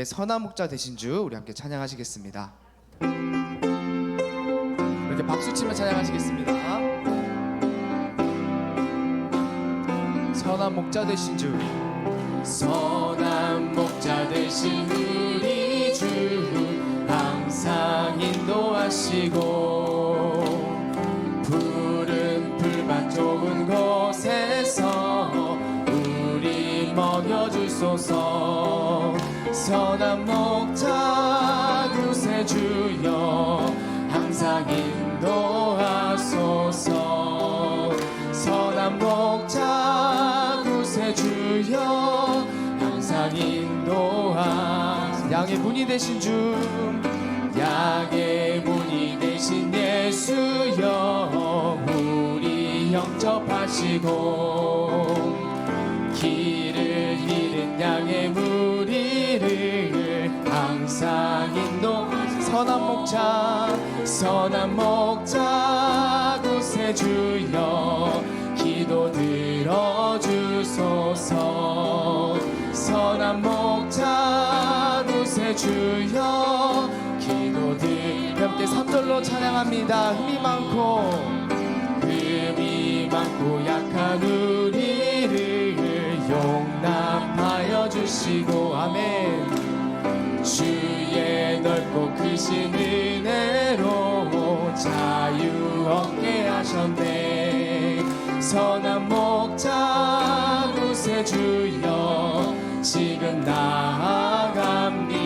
선한 목자 되신 주 우리 함께 찬양하시겠습니다. 이렇게 박수 치며 찬양하시겠습니다. 선한 목자 되신 주, 선한 목자 되신 우리 주 항상 인도하시고 푸른 풀밭 좋은 곳에서 우리 먹여주소서. 선한 목자 구세주여 항상 인도하소서. 선한 목자 구세주여 항상 인도하소서. 양의 문이 되신 주, 양의 문이 되신 예수여 우리 영접하시고 길을 잃은 양의 무리를 항상 인도하시고. 선한 목자 구세주여 기도 들어주소서. 선한 목자 구세주여 기도 함께 3절로 찬양합니다. 흠이 많고 약한 우리를 용납하여 주시고 아멘. 주의 넓고 크신 은혜로 자유 얻게 하셨네. 선한 목자 구세주여 지금 나아갑니다.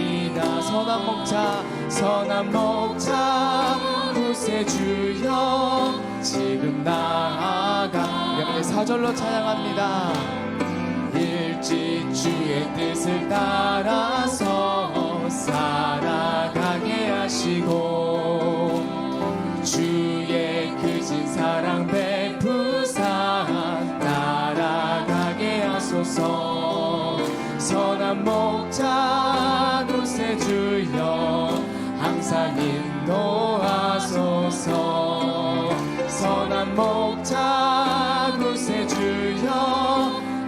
선한 목자 구세주여 지금 나아가. 이렇게 4절로 찬양합니다. 일찍 주의 뜻을 따라서 살아가게 하시고 주의 크신 사랑 베푸사 따라가게 하소서. 선한 목자 구세주여 항상 인도하소서. 선한 목자 구세주여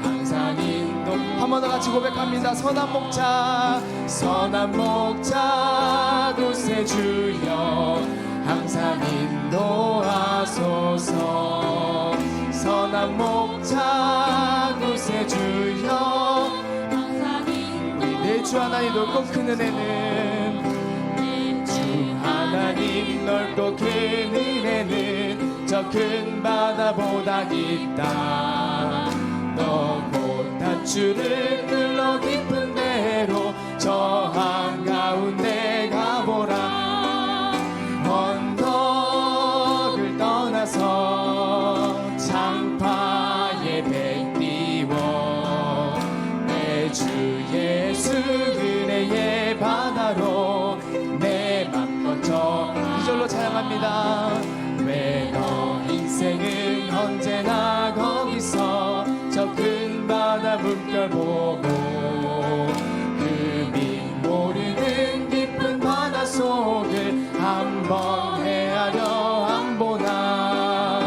항상 인도. 한 번 더 같이 고백합니다. 선한 목자 구세주여 항상 인도하소서. 선한 목자 구세주여 내 주 하나님 넓고 큰 은혜는, 주 하나님 넓고 큰 은혜는 저 큰 바다보다 깊다. 너 곧 닷줄을 끌러 깊은 데로 저 한가운데 가보라. 언덕을 떠나서 장파에 배 띄워 내 주 예수 은혜의 바다로 내 맘 걷죠. 2절로 찬양합니다. 왜 너 인생은 언제나 거기서 저 큰 바다 물결 보고 흠이 모르는 깊은 바다 속을 한번 헤아려 안 보나.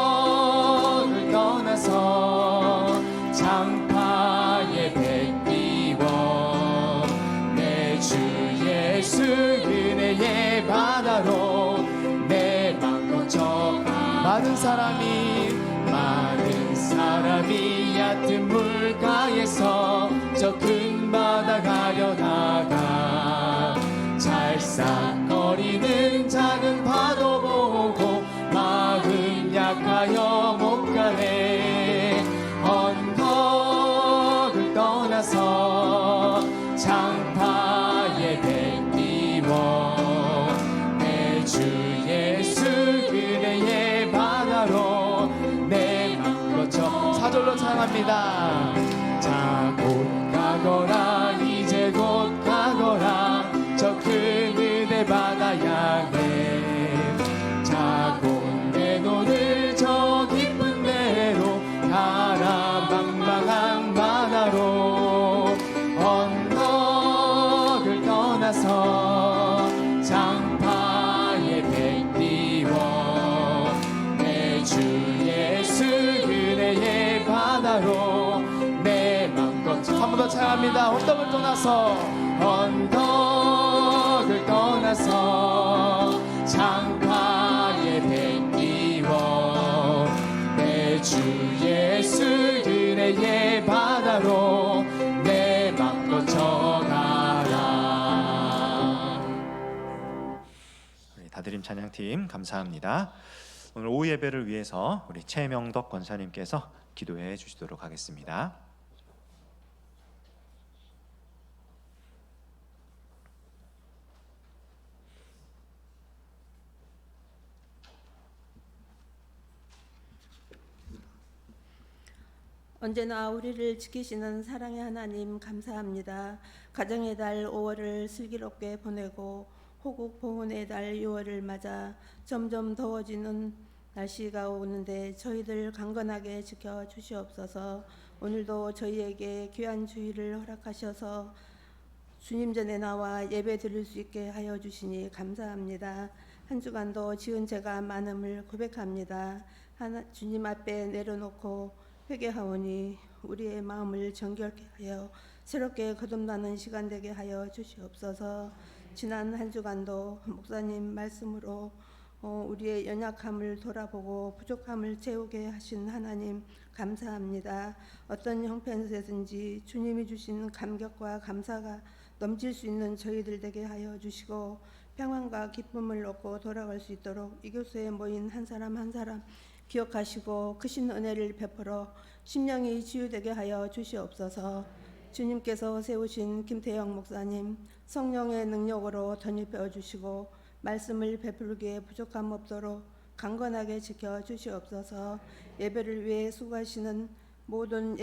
언덕을 떠나서 장파에 배 띄워 내 주 예수 은혜의 바다로 내 맘 걷죠. 많은 사람이 얕은 물가에서 저 큰 바다 가려다가 찰싹거리는 작은 파도 보고 마음 약하여 못 가네. 언덕을 떠나서 장파에 배 띄워 내 주 예수 은혜의 바다로 내 맘 걷죠. 4절로 찬양합니다. 자, 곧 가거라 이제 곧 가거라 저 큰 은혜 바다 향해. 자, 곧 내 노를 저 깊은 데로 가라 망망한 바다로. 언덕을 떠나서 장파에 배 띄워 내 주 예수 은혜의 바다로 내 맘 걷죠. 한 번 더 찬양합니다. 감사합니다. 언덕을 떠나서 장파에 뱉기워 내 주 예수 은혜의 바다로 내 맘 걷혀가라. 우리 다드림 찬양팀 감사합니다. 오늘 오후 예배를 위해서 우리 최명덕 권사님께서 기도해 주시도록 하겠습니다. 언제나 우리를 지키시는 사랑의 하나님 감사합니다. 가정의 달 5월을 슬기롭게 보내고 호국 봉헌의 달 6월을 맞아 점점 더워지는 날씨가 오는데 저희들 강건하게 지켜 주시옵소서. 오늘도 저희에게 귀한 주일을 허락하셔서 주님 전에 나와 예배 드릴 수 있게 하여 주시니 감사합니다. 한 주간도 지은 죄가 많음을 고백합니다. 주님 앞에 내려놓고 회개하오니 우리의 마음을 정결케 하여 새롭게 거듭나는 시간 되게 하여 주시옵소서. 지난 한 주간도 목사님 말씀으로 우리의 연약함을 돌아보고 부족함을 채우게 하신 하나님 감사합니다. 어떤 형편에서든지 주님이 주신 감격과 감사가 넘칠 수 있는 저희들 되게 하여 주시고 평안과 기쁨을 얻고 돌아갈 수 있도록 이 교소에 모인 한 사람 한 사람 기억하시고 크신 은혜를 베풀어 심령이 치유되게 하여 주시옵소서. 주님께서 세우신 김태영 목사님 성령의 능력으로 덧입혀 주시고 말씀을 베풀기에 부족함 없도록 강건하게 지켜 주시옵소서. 예배를 위해 수고하시는 모든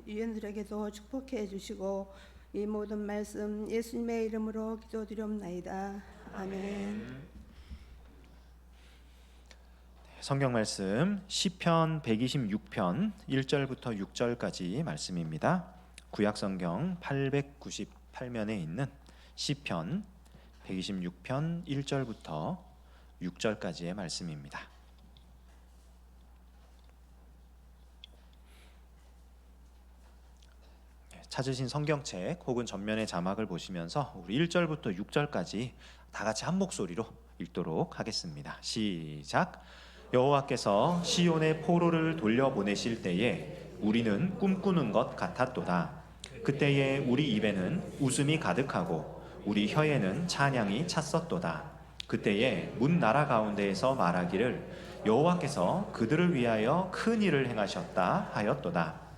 예배위원들에게도 축복해 주시고 이 모든 말씀 예수님의 이름으로 기도드리옵나이다. 아멘. 성경 말씀 시편 126편 1절부터 6절까지 말씀입니다. 구약 성경 898면에 있는 시편 126편 1절부터 6절까지의 말씀입니다. 찾으신 성경책 혹은 전면의 자막을 보시면서 우리 1절부터 6절까지 다 같이 한 목소리로 읽도록 하겠습니다. 시작. 여호와께서 시온의 포로를 돌려보내실 때에 우리는 꿈꾸는 것 같았도다. 그때에 우리 입에는 웃음이 가득하고 우리 혀에는 찬양이 찼었도다. 그때에 문 나라 가운데에서 말하기를 여호와께서 그들을 위하여 큰 일을 행하셨다 하였도다.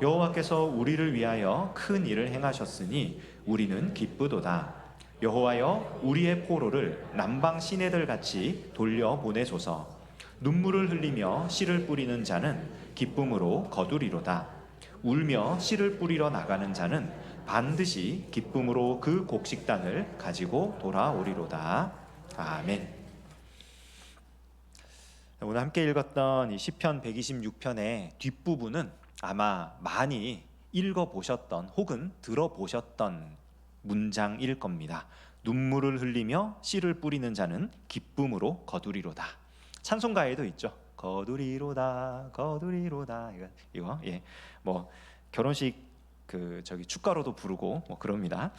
여호와께서 우리를 위하여 큰 일을 행하셨으니 우리는 기쁘도다. 여호와여 우리의 포로를 남방 시내들 같이 돌려보내소서. 눈물을 흘리며 씨를 뿌리는 자는 기쁨으로 거두리로다. 울며 씨를 뿌리러 나가는 자는 반드시 기쁨으로 그 곡식단을 가지고 돌아오리로다. 아멘. 오늘 함께 읽었던 이 시편 126편의 뒷부분은 아마 많이 읽어보셨던 혹은 들어보셨던 문장일 겁니다. 눈물을 흘리며 씨를 뿌리는 자는 기쁨으로 거두리로다. 찬송가에도 있죠. 거두리로다, 거두리로다. 이거 예, 뭐 결혼식 축가로도 부르고 뭐 그럽니다.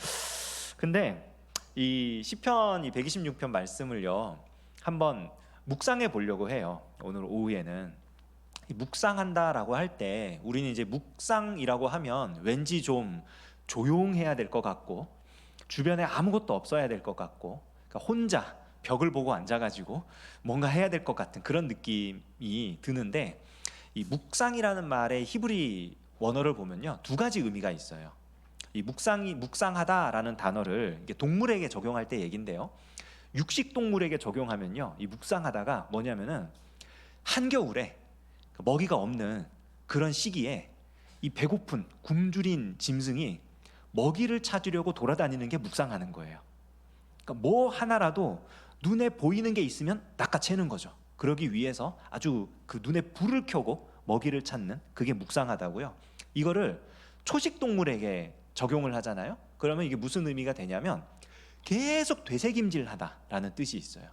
근데 이 시편 이 126편 말씀을요 한번 묵상해 보려고 해요. 오늘 오후에는 묵상한다라고 할 때 우리는 이제 묵상이라고 하면 왠지 좀 조용해야 될 것 같고 주변에 아무것도 없어야 될 것 같고 그러니까 혼자 벽을 보고 앉아가지고 뭔가 해야 될 것 같은 그런 느낌이 드는데 이 묵상이라는 말의 히브리 원어를 보면요 두 가지 의미가 있어요. 이 묵상하다라는 단어를 이게 동물에게 적용할 때 얘긴데요. 육식 동물에게 적용하면요 이 묵상하다가 뭐냐면은 한겨울에 먹이가 없는 그런 시기에 이 배고픈 굶주린 짐승이 먹이를 찾으려고 돌아다니는 게 묵상하는 거예요. 그러니까 뭐 하나라도 눈에 보이는 게 있으면 낚아채는 거죠. 그러기 위해서 아주 그 눈에 불을 켜고 먹이를 찾는 그게 묵상하다고요. 이거를 초식 동물에게 적용을 하잖아요. 그러면 이게 무슨 의미가 되냐면 계속 되새김질하다라는 뜻이 있어요.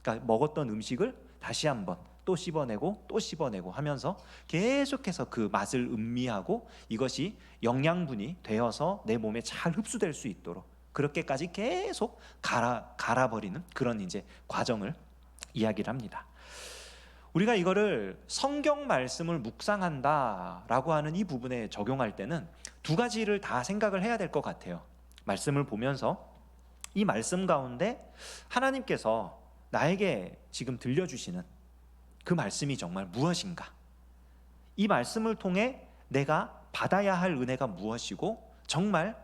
그러니까 먹었던 음식을 다시 한번 또 씹어내고 또 씹어내고 하면서 계속해서 그 맛을 음미하고 이것이 영양분이 되어서 내 몸에 잘 흡수될 수 있도록 그렇게까지 계속 갈아버리는 그런 이제 과정을 이야기를 합니다. 우리가 이거를 성경 말씀을 묵상한다라고 하는 이 부분에 적용할 때는 두 가지를 다 생각을 해야 될 것 같아요. 말씀을 보면서 이 말씀 가운데 하나님께서 나에게 지금 들려주시는 그 말씀이 정말 무엇인가? 이 말씀을 통해 내가 받아야 할 은혜가 무엇이고 정말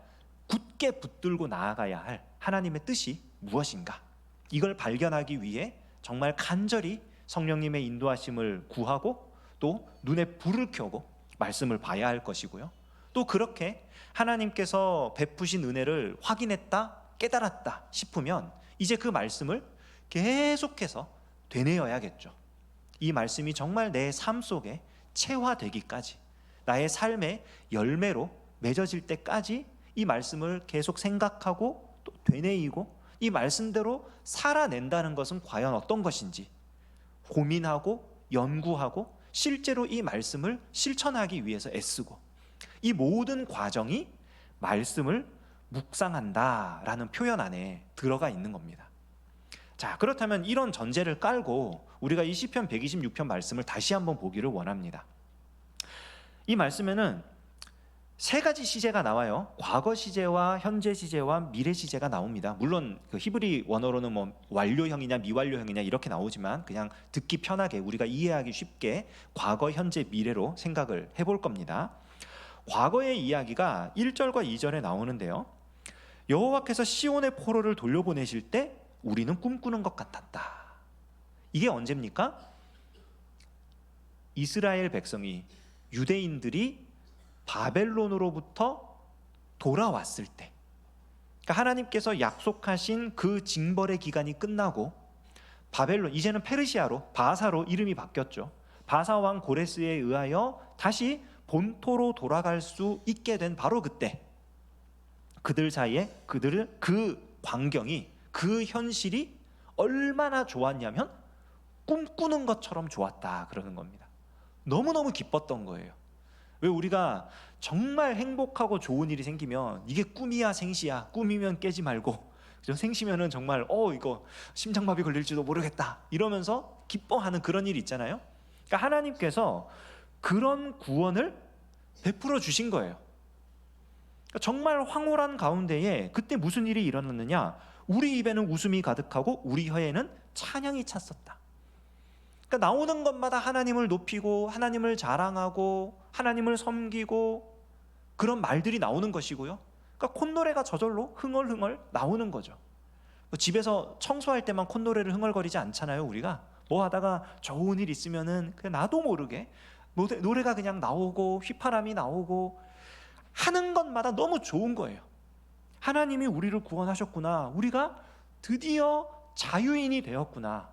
굳게 붙들고 나아가야 할 하나님의 뜻이 무엇인가? 이걸 발견하기 위해 정말 간절히 성령님의 인도하심을 구하고 또 눈에 불을 켜고 말씀을 봐야 할 것이고요. 또 그렇게 하나님께서 베푸신 은혜를 확인했다, 깨달았다 싶으면 이제 그 말씀을 계속해서 되뇌어야겠죠. 이 말씀이 정말 내 삶 속에 체화되기까지, 나의 삶의 열매로 맺어질 때까지 이 말씀을 계속 생각하고 또 되뇌이고 이 말씀대로 살아낸다는 것은 과연 어떤 것인지 고민하고 연구하고 실제로 이 말씀을 실천하기 위해서 애쓰고, 이 모든 과정이 말씀을 묵상한다라는 표현 안에 들어가 있는 겁니다. 자, 그렇다면 이런 전제를 깔고 우리가 이 시편 126편 말씀을 다시 한번 보기를 원합니다. 이 말씀에는 세 가지 시제가 나와요. 과거 시제와 현재 시제와 미래 시제가 나옵니다. 물론 그 히브리 원어로는 뭐 완료형이냐 미완료형이냐 이렇게 나오지만 그냥 듣기 편하게 우리가 이해하기 쉽게 과거, 현재, 미래로 생각을 해볼 겁니다. 과거의 이야기가 1절과 2절에 나오는데요. 여호와께서 시온의 포로를 돌려보내실 때 우리는 꿈꾸는 것 같았다. 이게 언제입니까? 이스라엘 백성이, 유대인들이 바벨론으로부터 돌아왔을 때, 그러니까 하나님께서 약속하신 그 징벌의 기간이 끝나고 바벨론, 이제는 페르시아로, 바사로 이름이 바뀌었죠. 바사 왕 고레스에 의하여 다시 본토로 돌아갈 수 있게 된 바로 그때, 그들 사이에 그 광경이, 그 현실이 얼마나 좋았냐면 꿈꾸는 것처럼 좋았다 그러는 겁니다. 너무너무 기뻤던 거예요. 왜 우리가 정말 행복하고 좋은 일이 생기면 이게 꿈이야 생시야, 꿈이면 깨지 말고 생시면은 정말 이거 심장마비 걸릴지도 모르겠다 이러면서 기뻐하는 그런 일이 있잖아요. 그러니까 하나님께서 그런 구원을 베풀어 주신 거예요. 그러니까 정말 황홀한 가운데에 그때 무슨 일이 일어났느냐, 우리 입에는 웃음이 가득하고 우리 혀에는 찬양이 찼었다. 그러니까 나오는 것마다 하나님을 높이고 하나님을 자랑하고 하나님을 섬기고 그런 말들이 나오는 것이고요. 그러니까 콧노래가 저절로 흥얼흥얼 나오는 거죠. 집에서 청소할 때만 콧노래를 흥얼거리지 않잖아요. 우리가 뭐 하다가 좋은 일 있으면은 그냥 나도 모르게 노래가 그냥 나오고 휘파람이 나오고 하는 것마다 너무 좋은 거예요. 하나님이 우리를 구원하셨구나, 우리가 드디어 자유인이 되었구나,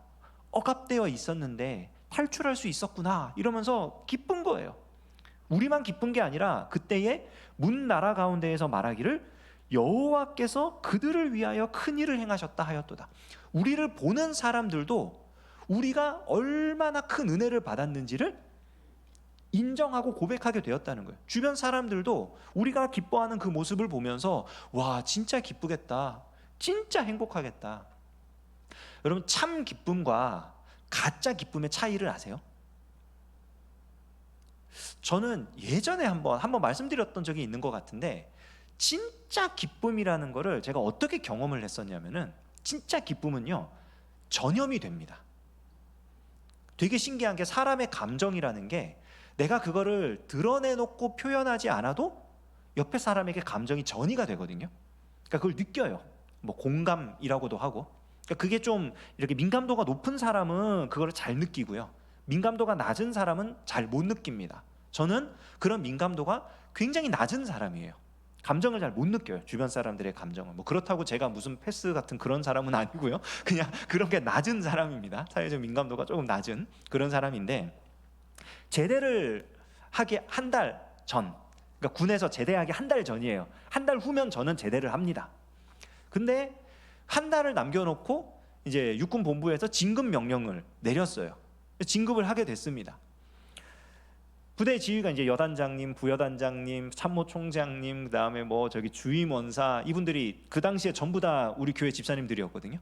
억압되어 있었는데 탈출할 수 있었구나 이러면서 기쁜 거예요. 우리만 기쁜 게 아니라 그때의 문 나라 가운데에서 말하기를 여호와께서 그들을 위하여 큰 일을 행하셨다 하였도다. 우리를 보는 사람들도 우리가 얼마나 큰 은혜를 받았는지를 인정하고 고백하게 되었다는 거예요. 주변 사람들도 우리가 기뻐하는 그 모습을 보면서 와, 진짜 기쁘겠다, 진짜 행복하겠다. 여러분, 참 기쁨과 가짜 기쁨의 차이를 아세요? 저는 예전에 한번 말씀드렸던 적이 있는 것 같은데, 진짜 기쁨이라는 거를 제가 어떻게 경험을 했었냐면은, 진짜 기쁨은요 전염이 됩니다. 되게 신기한 게, 사람의 감정이라는 게 내가 그거를 드러내놓고 표현하지 않아도 옆에 사람에게 감정이 전이가 되거든요. 그러니까 그걸 느껴요. 뭐 공감이라고도 하고. 그러니까 그게 좀 이렇게 민감도가 높은 사람은 그걸 잘 느끼고요, 민감도가 낮은 사람은 잘 못 느낍니다. 저는 그런 민감도가 굉장히 낮은 사람이에요. 감정을 잘 못 느껴요, 주변 사람들의 감정을. 뭐 그렇다고 제가 무슨 패스 같은 그런 사람은 아니고요, 그냥 그런 게 낮은 사람입니다. 사회적 민감도가 조금 낮은 그런 사람인데, 제대를 하기 한 달 전, 그러니까 군에서 제대하기 한 달 전이에요. 한 달 후면 저는 제대를 합니다. 근데 한 달을 남겨놓고 이제 육군 본부에서 진급 명령을 내렸어요. 진급을 하게 됐습니다. 부대 지휘가 이제 여단장님, 부여단장님, 참모총장님, 그다음에 뭐 저기 주임원사, 이분들이 그 당시에 전부 다 우리 교회 집사님들이었거든요.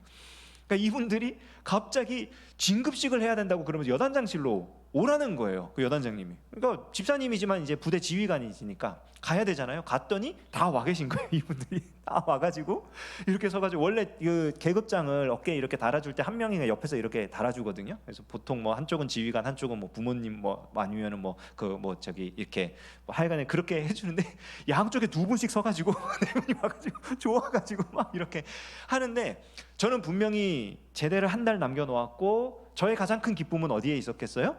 그러니까 이분들이 갑자기 진급식을 해야 된다고 그러면서 여단장실로 오라는 거예요. 그 여단장님이. 그러니까 집사님이지만 이제 부대 지휘관이시니까 가야 되잖아요. 갔더니 다 와 계신 거예요. 이분들이 다 와가지고 이렇게 서가지고, 원래 그 계급장을 어깨에 이렇게 달아줄 때 한 명이 옆에서 이렇게 달아주거든요. 그래서 보통 뭐 한쪽은 지휘관, 한쪽은 뭐 부모님, 뭐 아니면은 뭐 그 뭐 저기 이렇게 뭐 하여간에 그렇게 해주는데 양쪽에 두 분씩 서가지고 네 분이 와가지고 좋아가지고 막 이렇게 하는데, 저는 분명히 제대를 한 달 남겨놓았고 저의 가장 큰 기쁨은 어디에 있었겠어요?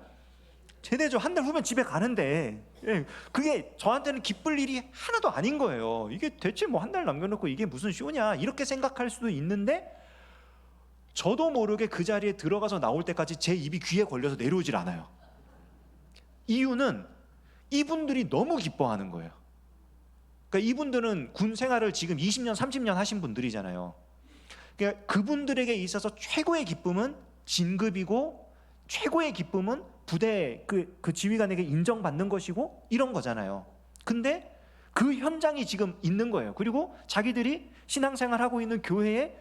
제대죠. 한 달 후면 집에 가는데, 예, 그게 저한테는 기쁠 일이 하나도 아닌 거예요. 이게 대체 뭐 한 달 남겨놓고 이게 무슨 쇼냐 이렇게 생각할 수도 있는데, 저도 모르게 그 자리에 들어가서 나올 때까지 제 입이 귀에 걸려서 내려오질 않아요. 이유는 이분들이 너무 기뻐하는 거예요. 그러니까 이분들은 군 생활을 지금 20년 30년 하신 분들이잖아요. 그러니까 그분들에게 있어서 최고의 기쁨은 진급이고, 최고의 기쁨은 부대 그 지휘관에게 인정받는 것이고, 이런 거잖아요. 근데 그 현장이 지금 있는 거예요. 그리고 자기들이 신앙생활하고 있는 교회에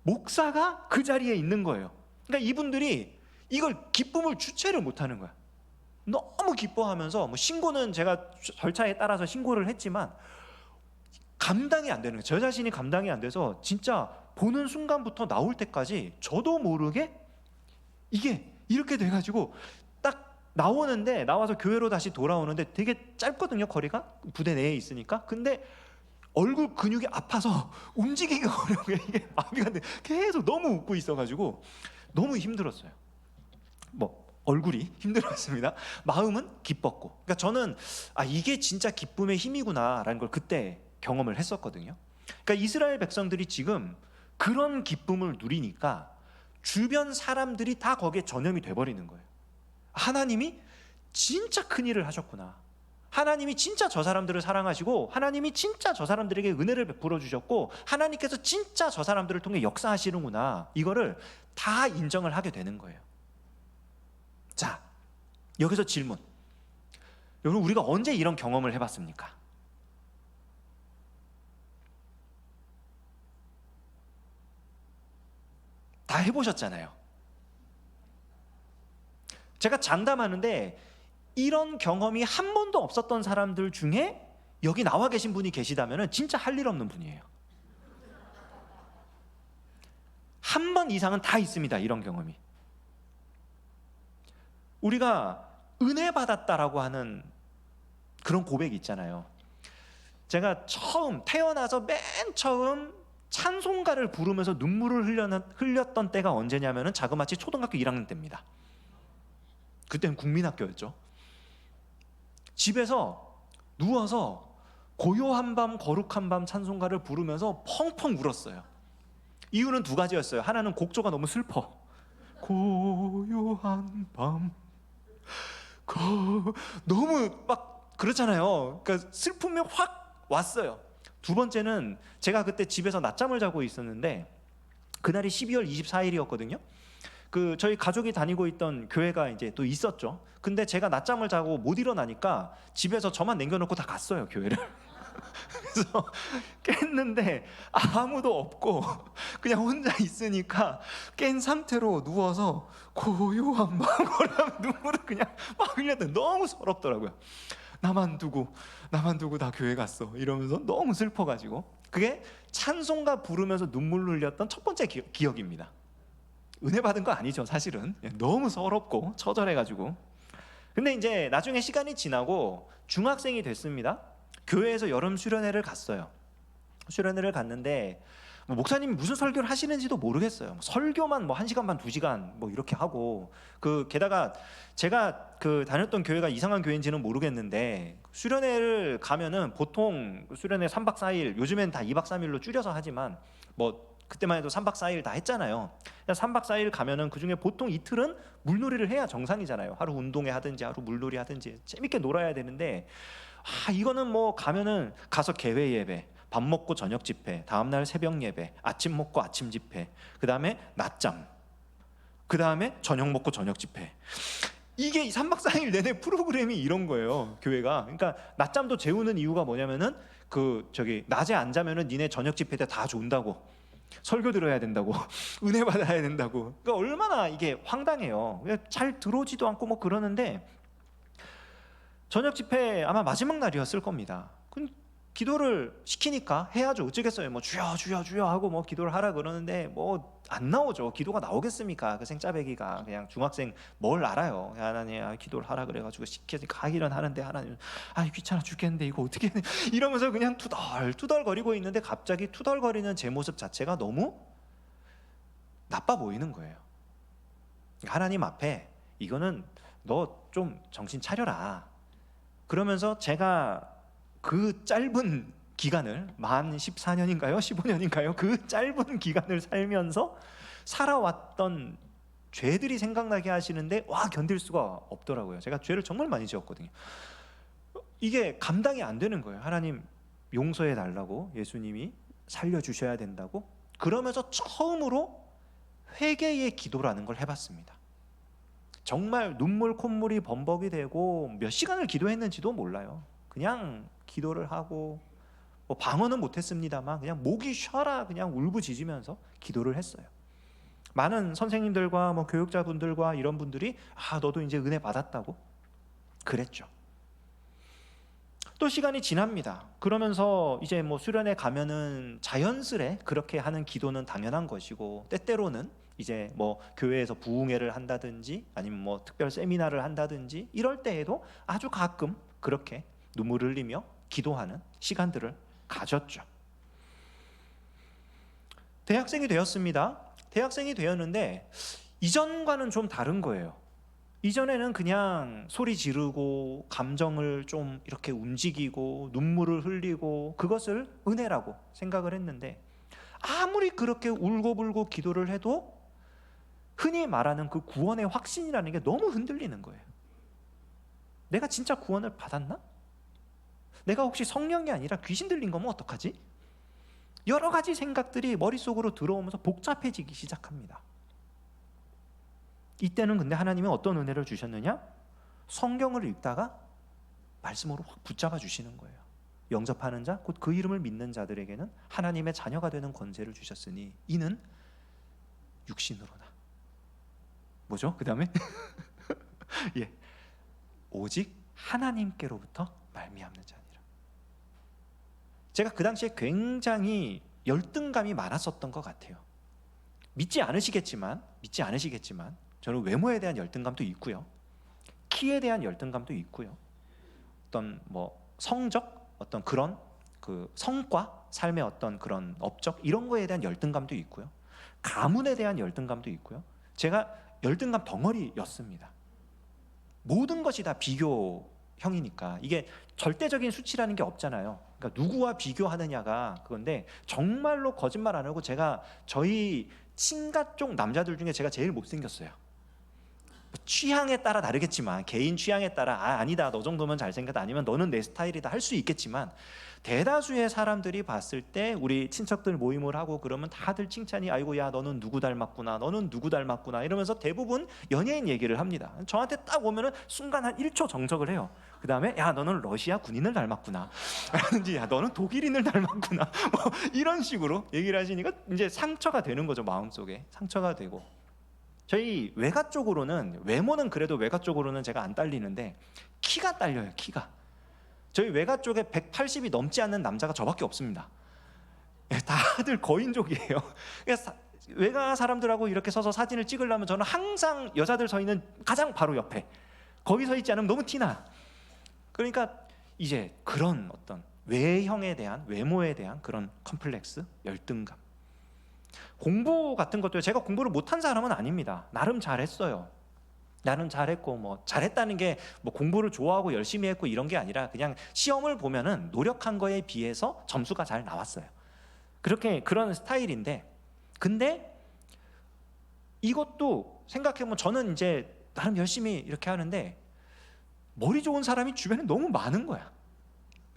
목사가 그 자리에 있는 거예요. 그러니까 이분들이 이걸 기쁨을 주체를 못하는 거야. 너무 기뻐하면서, 뭐 신고는 제가 절차에 따라서 신고를 했지만 감당이 안 되는 거예요. 저 자신이 감당이 안 돼서 진짜 보는 순간부터 나올 때까지 저도 모르게 이게 이렇게 돼가지고 딱 나오는데, 나와서 교회로 다시 돌아오는데 되게 짧거든요, 거리가 부대 내에 있으니까. 근데 얼굴 근육이 아파서 움직이기가 어려워요. 이게 마비가 안 돼. 계속 너무 웃고 있어가지고 너무 힘들었어요. 뭐 얼굴이 힘들었습니다. 마음은 기뻤고. 그러니까 저는 이게 진짜 기쁨의 힘이구나라는 걸 그때 경험을 했었거든요. 그러니까 이스라엘 백성들이 지금 그런 기쁨을 누리니까 주변 사람들이 다 거기에 전염이 돼버리는 거예요. 하나님이 진짜 큰 일을 하셨구나. 하나님이 진짜 저 사람들을 사랑하시고, 하나님이 진짜 저 사람들에게 은혜를 베풀어 주셨고, 하나님께서 진짜 저 사람들을 통해 역사하시는구나. 이거를 다 인정을 하게 되는 거예요. 자, 여기서 질문. 여러분, 우리가 언제 이런 경험을 해봤습니까? 다 해보셨잖아요. 제가 장담하는데 이런 경험이 한 번도 없었던 사람들 중에 여기 나와 계신 분이 계시다면 진짜 할 일 없는 분이에요. 한 번 이상은 다 있습니다, 이런 경험이. 우리가 은혜 받았다라고 하는 그런 고백이 있잖아요. 제가 태어나서 맨 처음 찬송가를 부르면서 눈물을 흘렸던 때가 언제냐면은 자그마치 초등학교 1학년 때입니다. 그때는 국민학교였죠. 집에서 누워서 고요한 밤 거룩한 밤 찬송가를 부르면서 펑펑 울었어요. 이유는 두 가지였어요. 하나는 곡조가 너무 슬퍼. 고요한 밤 너무 막 그렇잖아요. 그러니까 슬픔이 확 왔어요. 두 번째는 제가 그때 집에서 낮잠을 자고 있었는데, 그날이 12월 24일이었거든요. 저희 가족이 다니고 있던 교회가 이제 또 있었죠. 근데 제가 낮잠을 자고 못 일어나니까 집에서 저만 남겨놓고 다 갔어요, 교회를. 그래서 깼는데 아무도 없고 그냥 혼자 있으니까 깬 상태로 누워서 고요한 마음으로 눈물을 그냥 막 흘렸더니 너무 서럽더라고요. 나만 두고 다 교회 갔어 이러면서 너무 슬퍼가지고. 그게 찬송가 부르면서 눈물 흘렸던 첫 번째 기억입니다. 은혜 받은 거 아니죠, 사실은. 너무 서럽고 처절해가지고. 근데 이제 나중에 시간이 지나고 중학생이 됐습니다. 교회에서 여름 수련회를 갔어요. 수련회를 갔는데 뭐 목사님이 무슨 설교를 하시는지도 모르겠어요. 설교만 뭐 1시간 반 2시간 뭐 이렇게 하고, 게다가 제가 다녔던 교회가 이상한 교회인지는 모르겠는데, 수련회를 가면은 보통 수련회 3박 4일, 요즘엔 다 2박 3일로 줄여서 하지만 뭐 그때만 해도 3박 4일 다 했잖아요. 3박 4일 가면은 그중에 보통 이틀은 물놀이를 해야 정상이잖아요. 하루 운동회 하든지 하루 물놀이 하든지 재밌게 놀아야 되는데, 이거는 뭐 가면은 가서 개회 예배, 밥 먹고 저녁 집회, 다음날 새벽 예배, 아침 먹고 아침 집회, 그 다음에 낮잠. 그 다음에 저녁 먹고 저녁 집회. 이게 3박 4일 내내 프로그램이 이런 거예요, 교회가. 그러니까 낮잠도 재우는 이유가 뭐냐면은 낮에 안 자면은 니네 저녁 집회 때 다 존다고, 설교 들어야 된다고, 은혜 받아야 된다고. 그러니까 얼마나 이게 황당해요. 잘 들어오지도 않고 뭐 그러는데, 저녁 집회 아마 마지막 날이었을 겁니다. 기도를 시키니까 해야죠. 어쩌겠어요. 뭐 주여 주여 주여 하고 뭐 기도를 하라 그러는데 뭐 안 나오죠. 기도가 나오겠습니까? 그 생짜배기가 그냥 중학생 뭘 알아요. 하나님 기도를 하라 그래가지고 시키니까 하기는 하는데 하나님 귀찮아 죽겠는데 이거 어떻게 해? 이러면서 그냥 투덜거리고 있는데 갑자기 투덜거리는 제 모습 자체가 너무 나빠 보이는 거예요. 하나님 앞에 이거는 너 좀 정신 차려라. 그러면서 제가 그 짧은 기간을 만 14년인가요? 15년인가요? 그 짧은 기간을 살면서 살아왔던 죄들이 생각나게 하시는데 견딜 수가 없더라고요. 제가 죄를 정말 많이 지었거든요. 이게 감당이 안 되는 거예요. 하나님 용서해 달라고, 예수님이 살려주셔야 된다고. 그러면서 처음으로 회개의 기도라는 걸 해봤습니다. 정말 눈물 콧물이 범벅이 되고 몇 시간을 기도했는지도 몰라요. 그냥 기도를 하고 뭐 방언은 못했습니다만 그냥 목이 쉬어라 그냥 울부짖으면서 기도를 했어요. 많은 선생님들과 뭐 교육자분들과 이런 분들이 너도 이제 은혜 받았다고 그랬죠. 또 시간이 지납니다. 그러면서 이제 뭐 수련회 가면은 자연스레 그렇게 하는 기도는 당연한 것이고, 때때로는 이제 뭐 교회에서 부흥회를 한다든지 아니면 뭐 특별 세미나를 한다든지 이럴 때에도 아주 가끔 그렇게 눈물을 흘리며 기도하는 시간들을 가졌죠. 대학생이 되었습니다. 대학생이 되었는데 이전과는 좀 다른 거예요. 이전에는 그냥 소리 지르고 감정을 좀 이렇게 움직이고 눈물을 흘리고 그것을 은혜라고 생각을 했는데, 아무리 그렇게 울고불고 기도를 해도 흔히 말하는 그 구원의 확신이라는 게 너무 흔들리는 거예요. 내가 진짜 구원을 받았나? 내가 혹시 성령이 아니라 귀신 들린 거면 어떡하지? 여러 가지 생각들이 머릿속으로 들어오면서 복잡해지기 시작합니다. 이때는 근데 하나님은 어떤 은혜를 주셨느냐? 성경을 읽다가 말씀으로 확 붙잡아 주시는 거예요. 영접하는 자, 곧 그 이름을 믿는 자들에게는 하나님의 자녀가 되는 권세를 주셨으니 이는 육신으로나. 뭐죠? 그 다음에 예, 오직 하나님께로부터 말미암는 자니라. 제가 그 당시에 굉장히 열등감이 많았었던 것 같아요. 믿지 않으시겠지만 저는 외모에 대한 열등감도 있고요, 키에 대한 열등감도 있고요, 어떤 뭐 성적, 어떤 그런 그 성과, 삶의 어떤 그런 업적 이런 거에 대한 열등감도 있고요, 가문에 대한 열등감도 있고요. 제가 열등감 덩어리였습니다. 모든 것이 다 비교형이니까 이게 절대적인 수치라는 게 없잖아요. 그러니까 누구와 비교하느냐가 그건데, 정말로 거짓말 안 하고 제가 저희 친가 쪽 남자들 중에 제가 제일 못생겼어요. 취향에 따라 다르겠지만, 개인 취향에 따라 아니다 너 정도면 잘생겼다, 아니면 너는 내 스타일이다 할 수 있겠지만, 대다수의 사람들이 봤을 때 우리 친척들 모임을 하고 그러면 다들 칭찬이 아이고 야 너는 누구 닮았구나, 너는 누구 닮았구나 이러면서 대부분 연예인 얘기를 합니다. 저한테 딱 오면은 순간 한 1초 정적을 해요. 그 다음에 야 너는 러시아 군인을 닮았구나 라든지 야 너는 독일인을 닮았구나 뭐 이런 식으로 얘기를 하시니까 이제 상처가 되는 거죠. 마음속에 상처가 되고, 저희 외가 쪽으로는, 외모는 그래도 외가 쪽으로는 제가 안 딸리는데 키가 딸려요. 키가 저희 외가 쪽에 180이 넘지 않는 남자가 저밖에 없습니다. 다들 거인족이에요. 외가 사람들하고 이렇게 서서 사진을 찍으려면 저는 항상 여자들 서 있는 가장 바로 옆에, 거기 서 있지 않으면 너무 티나. 그러니까 이제 그런 어떤 외형에 대한, 외모에 대한 그런 컴플렉스, 열등감. 공부 같은 것도 제가 공부를 못한 사람은 아닙니다. 나름 잘했어요. 나름 잘했고 뭐 잘했다는 게 뭐 공부를 좋아하고 열심히 했고 이런 게 아니라 그냥 시험을 보면은 노력한 거에 비해서 점수가 잘 나왔어요. 그런 스타일인데, 근데 이것도 생각해보면 저는 이제 나름 열심히 이렇게 하는데 머리 좋은 사람이 주변에 너무 많은 거야.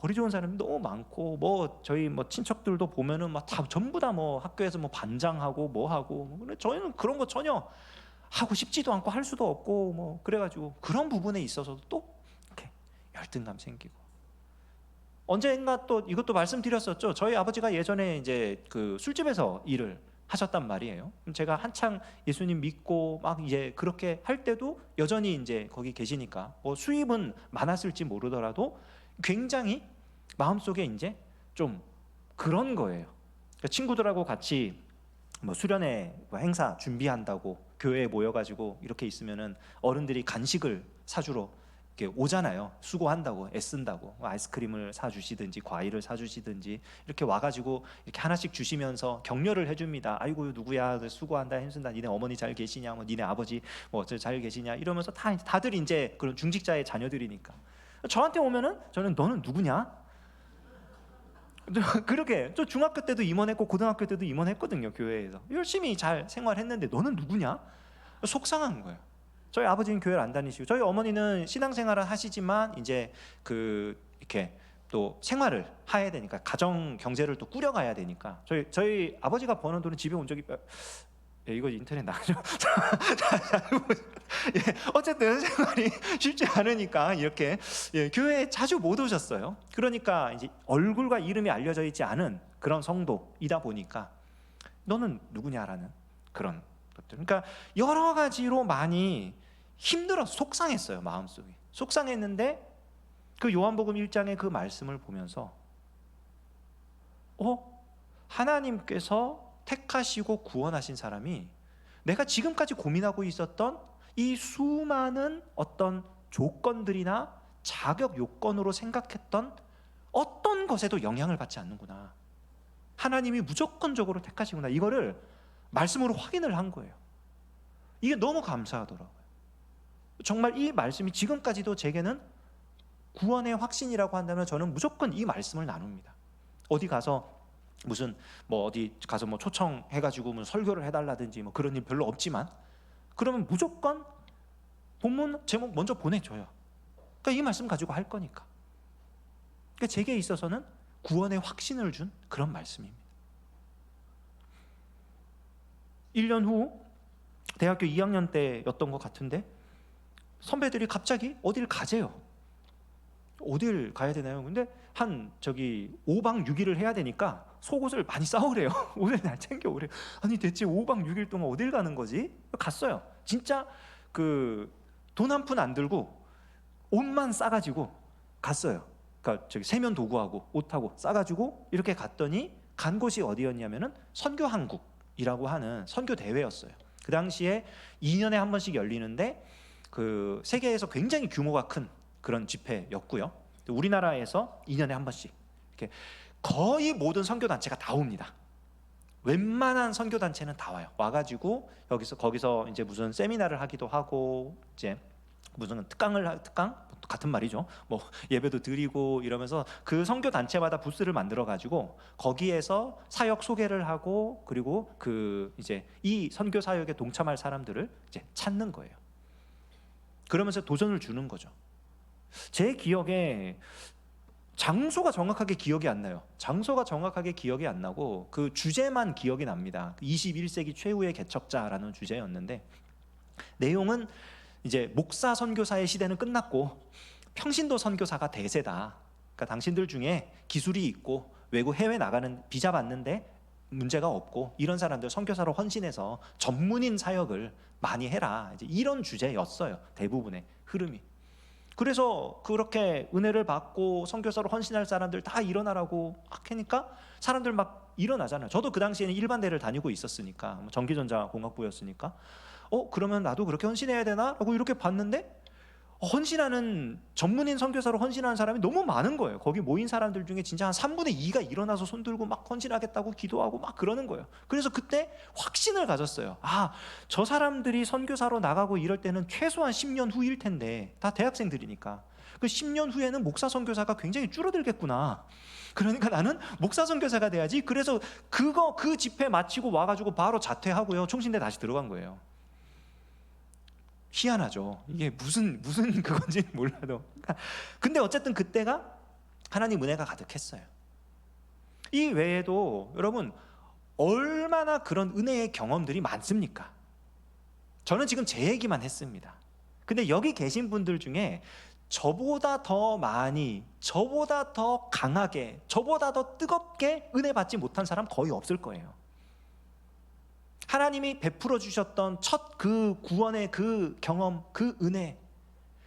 머리 좋은 사람이 너무 많고, 뭐 저희 뭐 친척들도 보면은 막 다 전부 다 뭐 학교에서 뭐 반장하고 뭐 하고, 근데 저희는 그런 거 전혀 하고 싶지도 않고 할 수도 없고 뭐 그래가지고 그런 부분에 있어서도 또 이렇게 열등감 생기고. 언젠가 또 이것도 말씀드렸었죠. 저희 아버지가 예전에 이제 그 술집에서 일을 하셨단 말이에요. 제가 한창 예수님 믿고 막 이제 그렇게 할 때도 여전히 이제 거기 계시니까 뭐 수입은 많았을지 모르더라도 굉장히 마음속에 이제 좀 그런 거예요. 그러니까 친구들하고 같이 뭐 수련회 뭐 행사 준비한다고 교회에 모여가지고 이렇게 있으면은 어른들이 간식을 사주러 이렇게 오잖아요. 수고한다고, 애쓴다고 아이스크림을 사주시든지 과일을 사주시든지 이렇게 와가지고 이렇게 하나씩 주시면서 격려를 해줍니다. 아이고 누구야 수고한다 힘쓴다. 니네 어머니 잘 계시냐, 뭐 니네 아버지 뭐 잘 계시냐 이러면서 다들 이제 그런 중직자의 자녀들이니까 저한테 오면은 저는 너는 누구냐? 그렇게 저 중학교 때도 임원했고 고등학교 때도 임원했거든요. 교회에서 열심히 잘 생활했는데 너는 누구냐? 속상한 거예요. 저희 아버지는 교회를 안 다니시고 저희 어머니는 신앙생활을 하시지만 이제 그 이렇게 또 생활을 해야 되니까 가정 경제를 또 꾸려가야 되니까 저희 아버지가 버는 돈은 집에 온 적이 이거 인터넷 나가죠? 어쨌든 생활이 쉽지 않으니까 이렇게 교회에 자주 못 오셨어요. 그러니까 이제 얼굴과 이름이 알려져 있지 않은 그런 성도이다 보니까 너는 누구냐라는 그런 것들. 그러니까 여러 가지로 많이 힘들어서 속상했어요. 마음속이 속상했는데 그 요한복음 1장의 그 말씀을 보면서 하나님께서 택하시고 구원하신 사람이 내가 지금까지 고민하고 있었던 이 수많은 어떤 조건들이나 자격 요건으로 생각했던 어떤 것에도 영향을 받지 않는구나. 하나님이 무조건적으로 택하시구나. 이거를 말씀으로 확인을 한 거예요. 이게 너무 감사하더라고요. 정말 이 말씀이 지금까지도 제게는 구원의 확신이라고 한다면 저는 무조건 이 말씀을 나눕니다. 어디 가서 무슨 뭐 어디 가서 뭐 초청해가지고 뭐 설교를 해달라든지 뭐 그런 일 별로 없지만 그러면 무조건 본문 제목 먼저 보내줘요. 그러니까 이 말씀 가지고 할 거니까. 그러니까 제게 있어서는 구원의 확신을 준 그런 말씀입니다. 1년 후 대학교 2학년 때였던 것 같은데 선배들이 갑자기 어딜 가재요. 어딜 가야 되나요? 근데 한 5박 6일을 해야 되니까 속옷을 많이 싸오래요. 오늘 날 챙겨 오래요. 아니 대체 5박 6일 동안 어딜 가는 거지? 갔어요. 진짜 그 돈 한 푼 안 들고 옷만 싸가지고 갔어요. 그러니까 세면 도구하고 옷하고 싸가지고 이렇게 갔더니 간 곳이 어디였냐면은 선교한국이라고 하는 선교 대회였어요. 그 당시에 2년에 한 번씩 열리는데 그 세계에서 굉장히 규모가 큰 그런 집회였고요. 우리나라에서 2년에 한 번씩 이렇게 거의 모든 선교 단체가 다 옵니다. 웬만한 선교 단체는 다 와요. 와가지고 거기서 이제 무슨 세미나를 하기도 하고 이제 무슨 특강 같은 말이죠. 뭐 예배도 드리고 이러면서 그 선교 단체마다 부스를 만들어 가지고 거기에서 사역 소개를 하고 그리고 그 이제 이 선교 사역에 동참할 사람들을 이제 찾는 거예요. 그러면서 도전을 주는 거죠. 제 기억에 장소가 정확하게 기억이 안 나요. 장소가 정확하게 기억이 안 나고 그 주제만 기억이 납니다. 21세기 최후의 개척자라는 주제였는데 내용은 이제 목사 선교사의 시대는 끝났고 평신도 선교사가 대세다. 그러니까 당신들 중에 기술이 있고 외국 해외 나가는 비자 받는데 문제가 없고 이런 사람들 선교사로 헌신해서 전문인 사역을 많이 해라. 이제 이런 주제였어요. 대부분의 흐름이. 그래서 그렇게 은혜를 받고 선교사로 헌신할 사람들 다 일어나라고 막 하니까 사람들 막 일어나잖아요. 저도 그 당시에는 일반대를 다니고 있었으니까 전기전자 공학부였으니까 그러면 나도 그렇게 헌신해야 되나? 라고 이렇게 봤는데 헌신하는 전문인 선교사로 헌신하는 사람이 너무 많은 거예요. 거기 모인 사람들 중에 진짜 한 3분의 2가 일어나서 손 들고 막 헌신하겠다고 기도하고 막 그러는 거예요. 그래서 그때 확신을 가졌어요. 저 사람들이 선교사로 나가고 이럴 때는 최소한 10년 후일 텐데 다 대학생들이니까 그 10년 후에는 목사 선교사가 굉장히 줄어들겠구나. 그러니까 나는 목사 선교사가 돼야지. 그래서 그 집회 마치고 와가지고 바로 자퇴하고요. 총신대 다시 들어간 거예요. 희한하죠. 이게 무슨 그건지는 몰라도. 근데 어쨌든 그때가 하나님 은혜가 가득했어요. 이 외에도 여러분 얼마나 그런 은혜의 경험들이 많습니까? 저는 지금 제 얘기만 했습니다. 근데 여기 계신 분들 중에 저보다 더 많이, 저보다 더 강하게, 저보다 더 뜨겁게 은혜 받지 못한 사람 거의 없을 거예요. 하나님이 베풀어 주셨던 첫 그 구원의 그 경험, 그 은혜,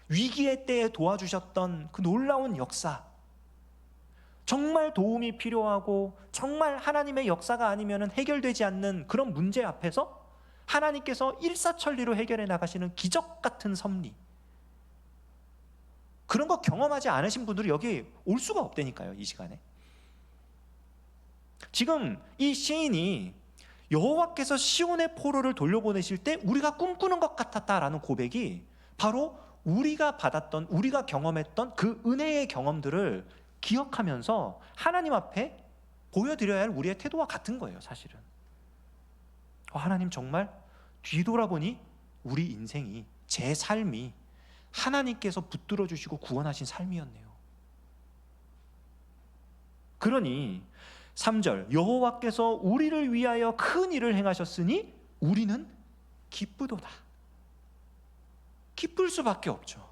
위기의 때에 도와주셨던 그 놀라운 역사, 정말 도움이 필요하고 정말 하나님의 역사가 아니면 해결되지 않는 그런 문제 앞에서 하나님께서 일사천리로 해결해 나가시는 기적 같은 섭리, 그런 거 경험하지 않으신 분들이 여기 올 수가 없다니까요. 이 시간에 지금 이 시인이 여호와께서 시온의 포로를 돌려보내실 때 우리가 꿈꾸는 것 같았다라는 고백이 바로 우리가 받았던, 우리가 경험했던 그 은혜의 경험들을 기억하면서 하나님 앞에 보여드려야 할 우리의 태도와 같은 거예요. 사실은 하나님, 정말 뒤돌아보니 우리 인생이, 제 삶이 하나님께서 붙들어 주시고 구원하신 삶이었네요. 그러니 3절, 여호와께서 우리를 위하여 큰 일을 행하셨으니 우리는 기쁘도다. 기쁠 수밖에 없죠.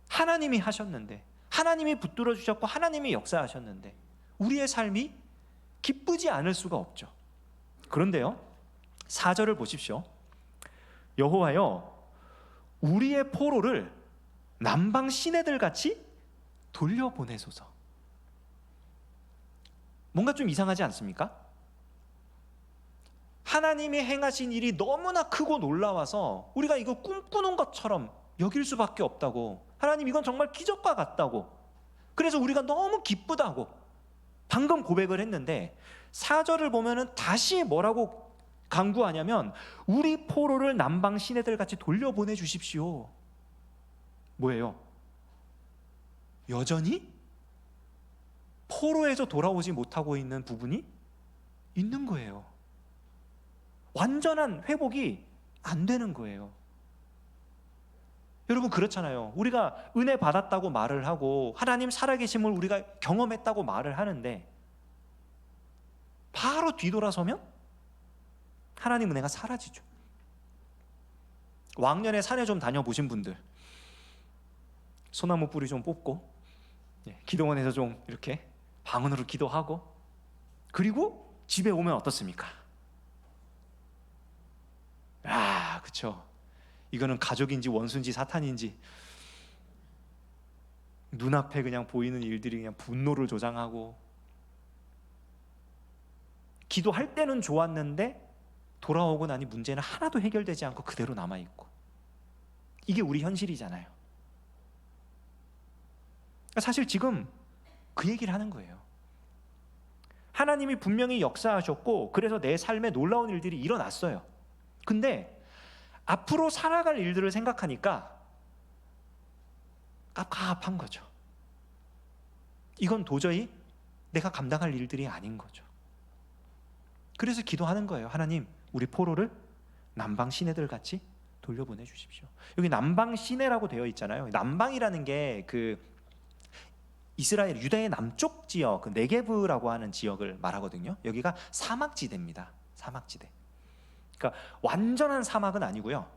하나님이 하셨는데, 하나님이 붙들어 주셨고 하나님이 역사하셨는데 우리의 삶이 기쁘지 않을 수가 없죠. 그런데요, 4절을 보십시오. 여호와여, 우리의 포로를 남방 시내들 같이 돌려보내소서. 뭔가 좀 이상하지 않습니까? 하나님이 행하신 일이 너무나 크고 놀라워서 우리가 이거 꿈꾸는 것처럼 여길 수밖에 없다고, 하나님 이건 정말 기적과 같다고, 그래서 우리가 너무 기쁘다고 방금 고백을 했는데 4절을 보면은 다시 뭐라고 간구하냐면 우리 포로를 남방 시내들 같이 돌려보내 주십시오. 뭐예요? 여전히 포로에서 돌아오지 못하고 있는 부분이 있는 거예요. 완전한 회복이 안 되는 거예요. 여러분, 그렇잖아요. 우리가 은혜 받았다고 말을 하고 하나님 살아계심을 우리가 경험했다고 말을 하는데 바로 뒤돌아서면 하나님 은혜가 사라지죠. 왕년에 산에 좀 다녀보신 분들, 소나무 뿌리 좀 뽑고 기도원에서 좀 이렇게 방언으로 기도하고 그리고 집에 오면 어떻습니까? 그쵸. 이거는 가족인지 원수인지 사탄인지 눈앞에 그냥 보이는 일들이 그냥 분노를 조장하고, 기도할 때는 좋았는데 돌아오고 나니 문제는 하나도 해결되지 않고 그대로 남아있고, 이게 우리 현실이잖아요. 사실 지금 그 얘기를 하는 거예요. 하나님이 분명히 역사하셨고 그래서 내 삶에 놀라운 일들이 일어났어요. 근데 앞으로 살아갈 일들을 생각하니까 깝깝한 거죠. 이건 도저히 내가 감당할 일들이 아닌 거죠. 그래서 기도하는 거예요. 하나님, 우리 포로를 남방 시내들 같이 돌려보내 주십시오. 여기 남방 시내라고 되어 있잖아요. 남방이라는 게 그 이스라엘 유다의 남쪽 지역, 그 네게브라고 하는 지역을 말하거든요. 여기가 사막지대입니다. 사막지대. 그러니까 완전한 사막은 아니고요.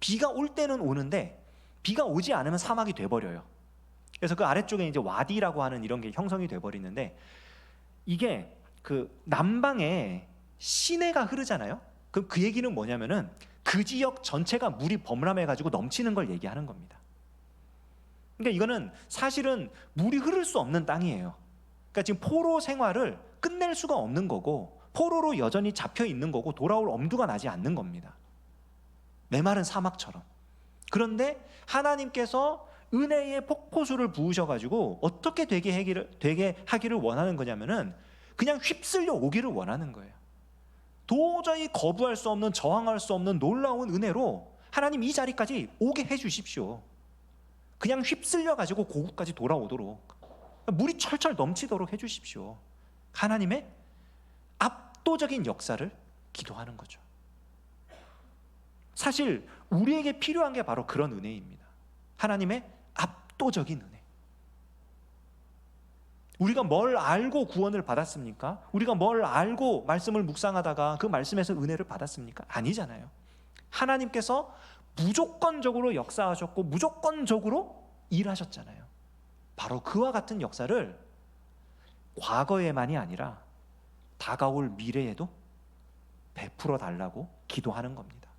비가 올 때는 오는데 비가 오지 않으면 사막이 돼버려요. 그래서 그 아래쪽에 이제 와디라고 하는 이런 게 형성이 돼버리는데, 이게 그 남방에 시내가 흐르잖아요. 그럼 그 얘기는 뭐냐면은 그 지역 전체가 물이 범람해가지고 넘치는 걸 얘기하는 겁니다. 그러니까 이거는 사실은 물이 흐를 수 없는 땅이에요. 그러니까 지금 포로 생활을 끝낼 수가 없는 거고, 포로로 여전히 잡혀 있는 거고, 돌아올 엄두가 나지 않는 겁니다. 메마른 사막처럼. 그런데 하나님께서 은혜의 폭포수를 부으셔가지고 어떻게 되게 하기를 원하는 거냐면은 그냥 휩쓸려 오기를 원하는 거예요. 도저히 거부할 수 없는, 저항할 수 없는 놀라운 은혜로 하나님 이 자리까지 오게 해주십시오. 그냥 휩쓸려 가지고 고국까지 돌아오도록, 물이 철철 넘치도록 해주십시오. 하나님의 압도적인 역사를 기도하는 거죠. 사실 우리에게 필요한 게 바로 그런 은혜입니다. 하나님의 압도적인 은혜. 우리가 뭘 알고 구원을 받았습니까? 우리가 뭘 알고 말씀을 묵상하다가 그 말씀에서 은혜를 받았습니까? 아니잖아요. 하나님께서 무조건적으로 역사하셨고 무조건적으로 일하셨잖아요. 바로 그와 같은 역사를 과거에만이 아니라 다가올 미래에도 베풀어 달라고 기도하는 겁니다.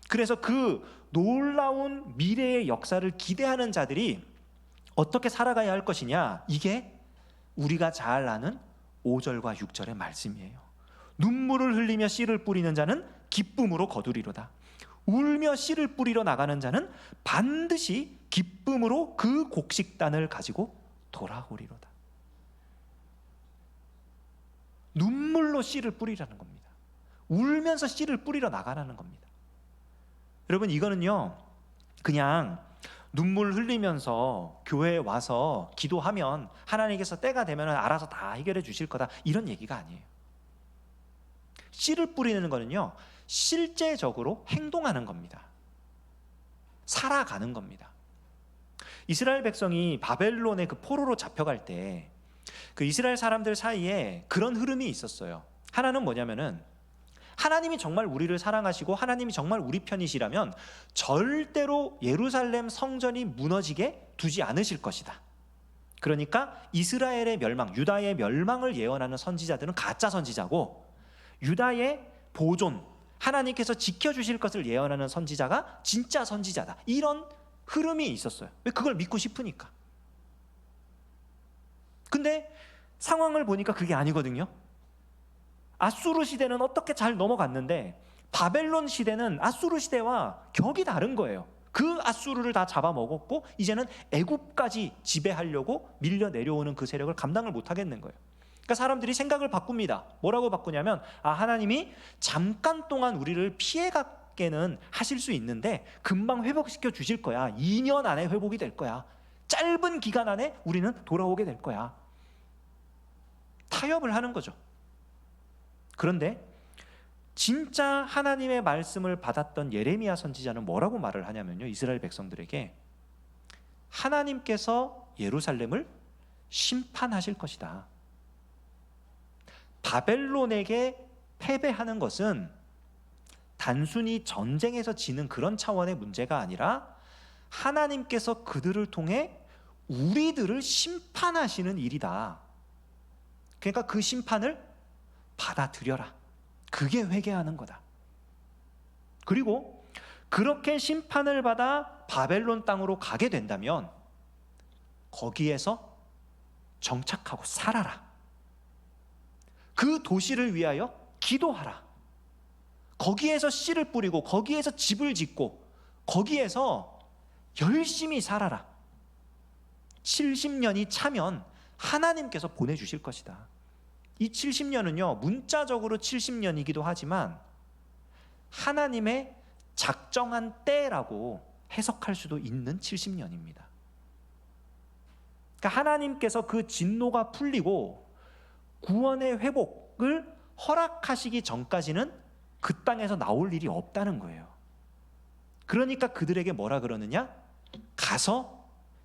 그래서 그 놀라운 미래의 역사를 기대하는 자들이 어떻게 살아가야 할 것이냐, 이게 우리가 잘 아는 5절과 6절의 말씀이에요. 눈물을 흘리며 씨를 뿌리는 자는 기쁨으로 거두리로다. 울며 씨를 뿌리러 나가는 자는 반드시 기쁨으로 그 곡식단을 가지고 돌아오리로다. 눈물로 씨를 뿌리라는 겁니다. 울면서 씨를 뿌리러 나가라는 겁니다. 여러분, 이거는요 그냥 눈물 흘리면서 교회에 와서 기도하면 하나님께서 때가 되면 알아서 다 해결해 주실 거다, 이런 얘기가 아니에요. 씨를 뿌리는 거는요 실제적으로 행동하는 겁니다. 살아가는 겁니다. 이스라엘 백성이 바벨론의 그 포로로 잡혀갈 때 그 이스라엘 사람들 사이에 그런 흐름이 있었어요. 하나는 뭐냐면은, 하나님이 정말 우리를 사랑하시고 하나님이 정말 우리 편이시라면 절대로 예루살렘 성전이 무너지게 두지 않으실 것이다. 그러니까 이스라엘의 멸망, 유다의 멸망을 예언하는 선지자들은 가짜 선지자고, 유다의 보존, 하나님께서 지켜주실 것을 예언하는 선지자가 진짜 선지자다. 이런 흐름이 있었어요. 왜? 그걸 믿고 싶으니까. 근데 상황을 보니까 그게 아니거든요. 아수르 시대는 어떻게 잘 넘어갔는데 바벨론 시대는 아수르 시대와 격이 다른 거예요. 그 아수르를 다 잡아먹었고 이제는 애굽까지 지배하려고 밀려 내려오는 그 세력을 감당을 못하겠는 거예요. 그러니까 사람들이 생각을 바꿉니다. 뭐라고 바꾸냐면, 하나님이 잠깐 동안 우리를 피해가게는 하실 수 있는데 금방 회복시켜 주실 거야. 2년 안에 회복이 될 거야. 짧은 기간 안에 우리는 돌아오게 될 거야. 타협을 하는 거죠. 그런데 진짜 하나님의 말씀을 받았던 예레미야 선지자는 뭐라고 말을 하냐면요, 이스라엘 백성들에게 하나님께서 예루살렘을 심판하실 것이다. 바벨론에게 패배하는 것은 단순히 전쟁에서 지는 그런 차원의 문제가 아니라 하나님께서 그들을 통해 우리들을 심판하시는 일이다. 그러니까 그 심판을 받아들여라. 그게 회개하는 거다. 그리고 그렇게 심판을 받아 바벨론 땅으로 가게 된다면 거기에서 정착하고 살아라. 그 도시를 위하여 기도하라. 거기에서 씨를 뿌리고 거기에서 집을 짓고 거기에서 열심히 살아라. 70년이 차면 하나님께서 보내주실 것이다. 이 70년은요 문자적으로 70년이기도 하지만 하나님의 작정한 때라고 해석할 수도 있는 70년입니다. 그러니까 하나님께서 그 진노가 풀리고 구원의 회복을 허락하시기 전까지는 그 땅에서 나올 일이 없다는 거예요. 그러니까 그들에게 뭐라 그러느냐? 가서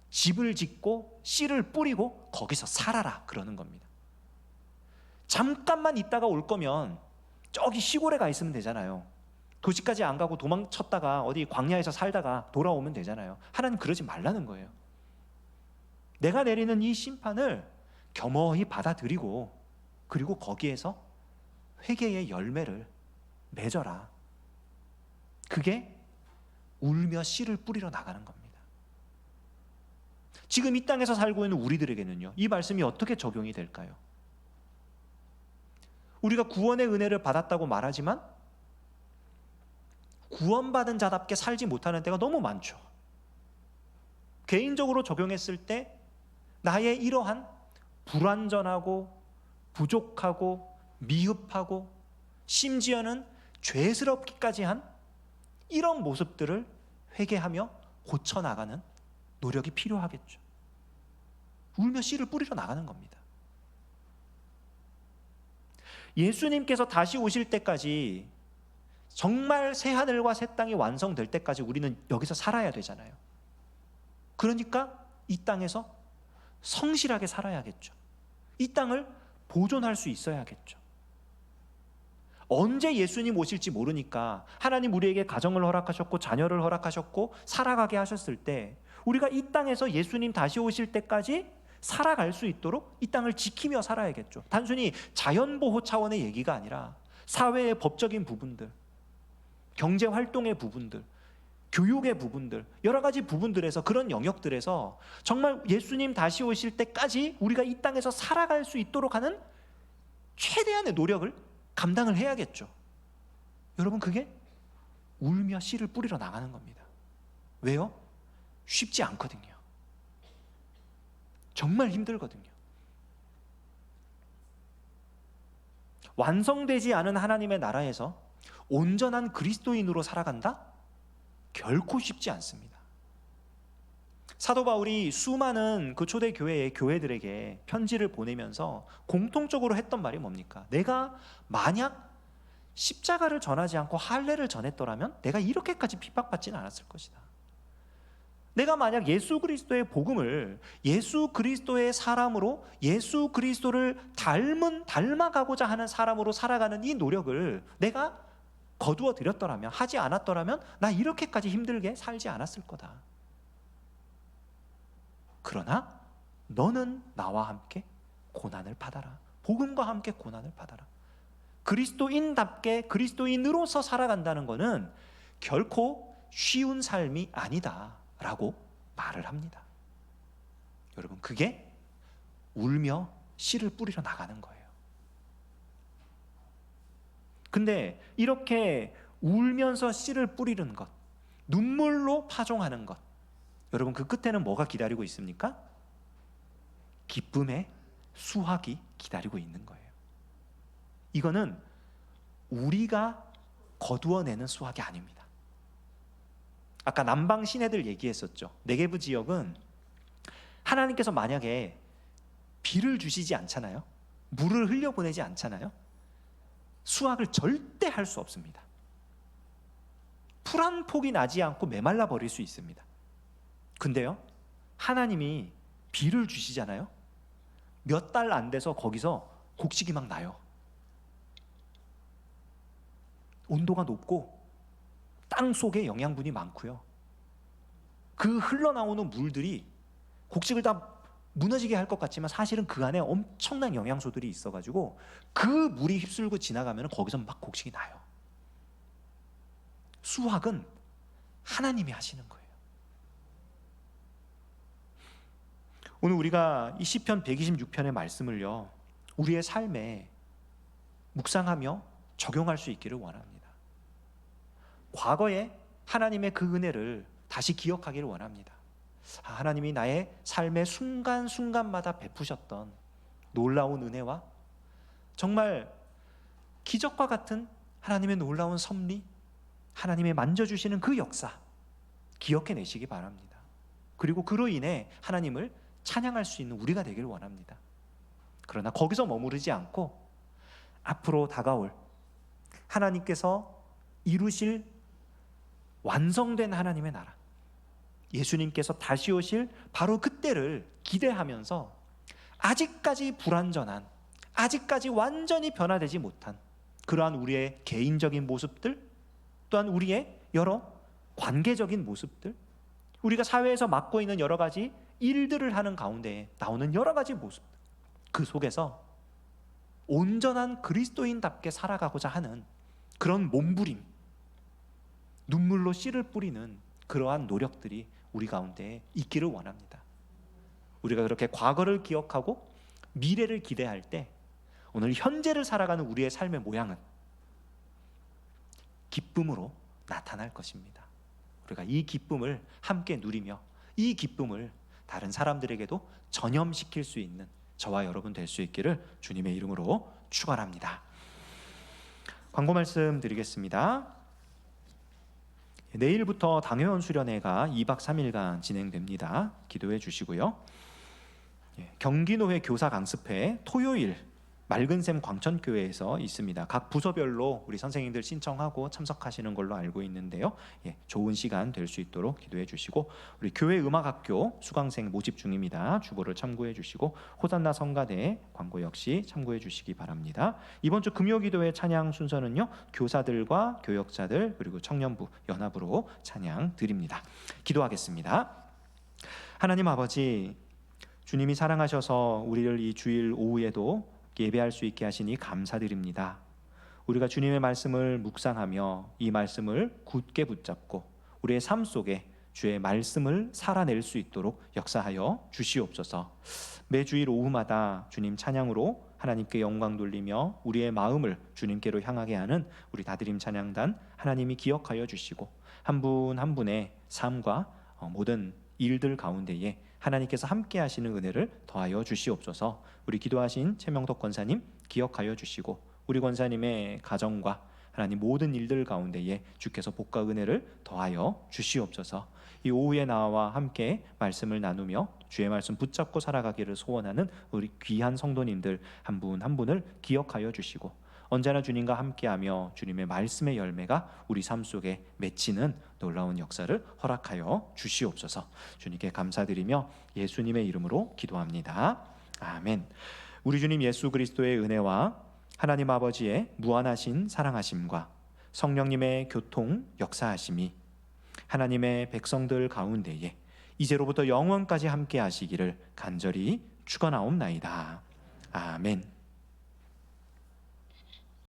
집을 짓고 씨를 뿌리고 거기서 살아라 그러는 겁니다. 잠깐만 있다가 올 거면 저기 시골에 가 있으면 되잖아요. 도시까지 안 가고 도망쳤다가 어디 광야에서 살다가 돌아오면 되잖아요. 하나님 그러지 말라는 거예요. 내가 내리는 이 심판을 겸허히 받아들이고 그리고 거기에서 회개의 열매를 맺어라. 그게 울며 씨를 뿌리러 나가는 겁니다. 지금 이 땅에서 살고 있는 우리들에게는요 이 말씀이 어떻게 적용이 될까요? 우리가 구원의 은혜를 받았다고 말하지만 구원받은 자답게 살지 못하는 때가 너무 많죠. 개인적으로 적용했을 때 나의 이러한 불완전하고 부족하고 미흡하고 심지어는 죄스럽기까지 한 이런 모습들을 회개하며 고쳐나가는 노력이 필요하겠죠. 울며 씨를 뿌리러 나가는 겁니다. 예수님께서 다시 오실 때까지 정말 새 하늘과 새 땅이 완성될 때까지 우리는 여기서 살아야 되잖아요. 그러니까 이 땅에서 성실하게 살아야겠죠. 이 땅을 보존할 수 있어야겠죠. 언제 예수님 오실지 모르니까 하나님 우리에게 가정을 허락하셨고 자녀를 허락하셨고 살아가게 하셨을 때 우리가 이 땅에서 예수님 다시 오실 때까지 살아갈 수 있도록 이 땅을 지키며 살아야겠죠. 단순히 자연보호 차원의 얘기가 아니라 사회의 법적인 부분들, 경제활동의 부분들, 교육의 부분들, 여러 가지 부분들에서, 그런 영역들에서 정말 예수님 다시 오실 때까지 우리가 이 땅에서 살아갈 수 있도록 하는 최대한의 노력을 감당을 해야겠죠. 여러분, 그게 울며 씨를 뿌리러 나가는 겁니다. 왜요? 쉽지 않거든요. 정말 힘들거든요. 완성되지 않은 하나님의 나라에서 온전한 그리스도인으로 살아간다? 결코 쉽지 않습니다. 사도 바울이 수많은 그 초대 교회의 교회들에게 편지를 보내면서 공통적으로 했던 말이 뭡니까? 내가 만약 십자가를 전하지 않고 할례를 전했더라면 내가 이렇게까지 핍박받지는 않았을 것이다. 내가 만약 예수 그리스도의 복음을 예수 그리스도의 사람으로 예수 그리스도를 닮아가고자 하는 사람으로 살아가는 이 노력을 내가 거두어 드렸더라면, 하지 않았더라면 나 이렇게까지 힘들게 살지 않았을 거다. 그러나 너는 나와 함께 고난을 받아라. 복음과 함께 고난을 받아라. 그리스도인답게 그리스도인으로서 살아간다는 것은 결코 쉬운 삶이 아니다 라고 말을 합니다. 여러분, 그게 울며 씨를 뿌리러 나가는 거예요. 근데 이렇게 울면서 씨를 뿌리는 것, 눈물로 파종하는 것, 여러분, 그 끝에는 뭐가 기다리고 있습니까? 기쁨의 수확이 기다리고 있는 거예요. 이거는 우리가 거두어내는 수확이 아닙니다. 아까 남방 시내들 얘기했었죠. 네게브 지역은 하나님께서 만약에 비를 주시지 않잖아요. 물을 흘려보내지 않잖아요. 수확을 절대 할 수 없습니다. 풀 한 폭이 나지 않고 메말라 버릴 수 있습니다. 근데요, 하나님이 비를 주시잖아요. 몇 달 안 돼서 거기서 곡식이 막 나요. 온도가 높고 땅 속에 영양분이 많고요. 그 흘러나오는 물들이 곡식을 다 무너지게 할 것 같지만 사실은 그 안에 엄청난 영양소들이 있어가지고 그 물이 휩쓸고 지나가면 거기서 막 곡식이 나요. 수확은 하나님이 하시는 거예요. 오늘 우리가 이 시편 126편의 말씀을요, 우리의 삶에 묵상하며 적용할 수 있기를 원합니다. 과거에 하나님의 그 은혜를 다시 기억하기를 원합니다. 하나님이 나의 삶의 순간순간마다 베푸셨던 놀라운 은혜와 정말 기적과 같은 하나님의 놀라운 섭리, 하나님의 만져주시는 그 역사 기억해내시기 바랍니다. 그리고 그로 인해 하나님을 찬양할 수 있는 우리가 되길 원합니다. 그러나 거기서 머무르지 않고 앞으로 다가올 하나님께서 이루실 완성된 하나님의 나라, 예수님께서 다시 오실 바로 그때를 기대하면서 아직까지 불완전한, 아직까지 완전히 변화되지 못한 그러한 우리의 개인적인 모습들, 또한 우리의 여러 관계적인 모습들, 우리가 사회에서 맡고 있는 여러 가지 일들을 하는 가운데 나오는 여러 가지 모습, 그 속에서 온전한 그리스도인답게 살아가고자 하는 그런 몸부림, 눈물로 씨를 뿌리는 그러한 노력들이 우리 가운데 있기를 원합니다. 우리가 그렇게 과거를 기억하고 미래를 기대할 때 오늘 현재를 살아가는 우리의 삶의 모양은 기쁨으로 나타날 것입니다. 우리가 이 기쁨을 함께 누리며 이 기쁨을 다른 사람들에게도 전염시킬 수 있는 저와 여러분 될 수 있기를 주님의 이름으로 축원합니다. 광고 말씀 드리겠습니다. 내일부터 당회원 수련회가 2박 3일간 진행됩니다. 기도해 주시고요. 경기노회 교사 강습회 토요일 맑은샘 광천교회에서 있습니다. 각 부서별로 우리 선생님들 신청하고 참석하시는 걸로 알고 있는데요. 좋은 시간 될 수 있도록 기도해 주시고, 우리 교회 음악학교 수강생 모집 중입니다. 주보를 참고해 주시고, 호산나 성가대 광고 역시 참고해 주시기 바랍니다. 이번 주 금요기도의 찬양 순서는요, 교사들과 교역자들 그리고 청년부 연합으로 찬양 드립니다. 기도하겠습니다. 하나님 아버지, 주님이 사랑하셔서 우리를 이 주일 오후에도 예배할 수 있게 하시니 감사드립니다. 우리가 주님의 말씀을 묵상하며 이 말씀을 굳게 붙잡고 우리의 삶 속에 주의 말씀을 살아낼 수 있도록 역사하여 주시옵소서. 매주일 오후마다 주님 찬양으로 하나님께 영광 돌리며 우리의 마음을 주님께로 향하게 하는 우리 다드림 찬양단 하나님이 기억하여 주시고, 한 분 한 분의 삶과 모든 일들 가운데에 하나님께서 함께 하시는 은혜를 더하여 주시옵소서. 우리 기도하신 최명덕 권사님 기억하여 주시고, 우리 권사님의 가정과 하나님 모든 일들 가운데에 주께서 복과 은혜를 더하여 주시옵소서. 이 오후에 나와 함께 말씀을 나누며 주의 말씀 붙잡고 살아가기를 소원하는 우리 귀한 성도님들 한 분 한 분을 기억하여 주시고, 언제나 주님과 함께하며 주님의 말씀의 열매가 우리 삶 속에 맺히는 놀라운 역사를 허락하여 주시옵소서. 주님께 감사드리며 예수님의 이름으로 기도합니다. 아멘. 우리 주님 예수 그리스도의 은혜와 하나님 아버지의 무한하신 사랑하심과 성령님의 교통 역사하심이 하나님의 백성들 가운데에 이제로부터 영원까지 함께 하시기를 간절히 축원하옵나이다. 아멘.